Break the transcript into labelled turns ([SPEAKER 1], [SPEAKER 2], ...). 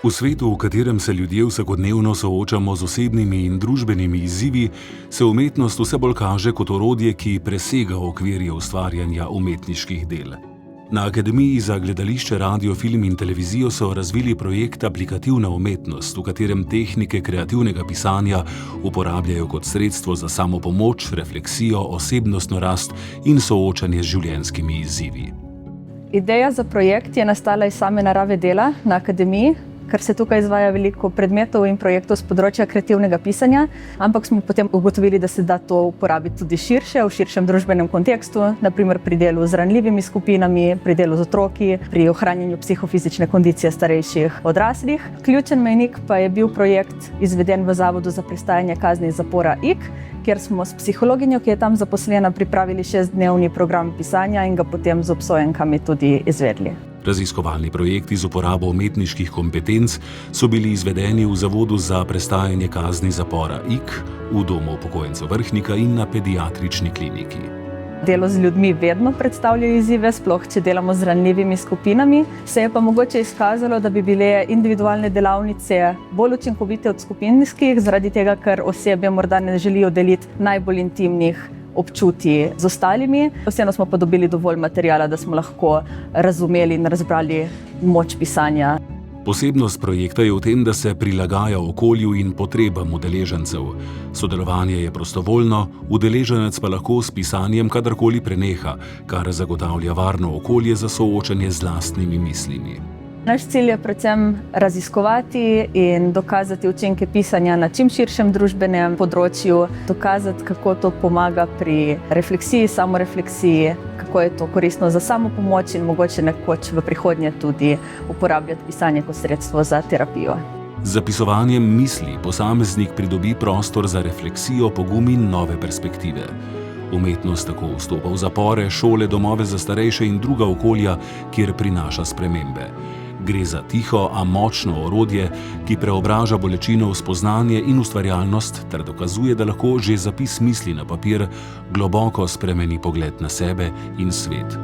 [SPEAKER 1] V svetu, v katerem se ljudje vsakodnevno soočamo z osebnimi in družbenimi izzivi, se umetnost vse bolj kaže kot orodje, ki presega okvirje ustvarjanja umetniških del. Na Akademiji za gledališče, radio, film in televizijo so razvili projekt Aplikativna umetnost, v katerem tehnike kreativnega pisanja uporabljajo kot sredstvo za samopomoč, refleksijo, osebnostno rast in soočanje z življenjskimi izzivi.
[SPEAKER 2] Ideja za projekt je nastala iz same narave dela na Akademiji, ker se tukaj izvaja veliko predmetov in projektov z področja kreativnega pisanja, ampak smo potem ugotovili, da se da to uporabiti tudi širše, v širšem družbenem kontekstu, naprimer pri delu z ranljivimi skupinami, pri delu z otroki, pri ohranjanju psihofizične kondicije starejših odraslih. Ključen mejnik pa je bil projekt izveden v Zavodu za prestajanje kazni zapora IK, kjer smo s psihologinjo, ki je tam zaposlena, pripravili 6-dnevni program pisanja in ga potem z obsojenkami tudi izvedli.
[SPEAKER 1] Raziskovalni projekti z uporabo umetniških kompetenc so bili izvedeni v Zavodu za prestajanje kazni zapora IK, v Domu upokojencev Vrhnika in na pediatrični kliniki.
[SPEAKER 2] Delo z ljudmi vedno predstavlja izzive, sploh če delamo z ranljivimi skupinami. Se je pa mogoče izkazalo, da bi bile individualne delavnice bolj učinkovite od skupinskih, zaradi tega, ker osebe morda ne želijo deliti najbolj intimnih občutij z ostalimi. Vseeno smo pa dobili dovolj materiala, da smo lahko razumeli in razbrali moč pisanja.
[SPEAKER 1] Posebnost projekta je v tem, da se prilagaja okolju in potrebam udeležencev. Sodelovanje je prostovoljno, udeleženec pa lahko s pisanjem kadarkoli preneha, kar zagotavlja varno okolje za soočanje z lastnimi mislimi.
[SPEAKER 2] Naš cilj je predvsem raziskovati in dokazati učinke pisanja na čim širšem družbenem področju, dokazati, kako to pomaga pri refleksiji, samorefleksiji, kako je to koristno za samopomoč in mogoče nekoč v prihodnje tudi uporabljati pisanje kot sredstvo za terapijo.
[SPEAKER 1] Z zapisovanjem misli posameznik pridobi prostor za refleksijo, pogum in nove perspektive. Umetnost tako vstopa v zapore, šole, domove za starejše in druga okolja, kjer prinaša spremembe. Gre za tiho, a močno orodje, ki preobraža bolečino v spoznanje in ustvarjalnost ter dokazuje, da lahko že zapis misli na papir globoko spremeni pogled na sebe in svet.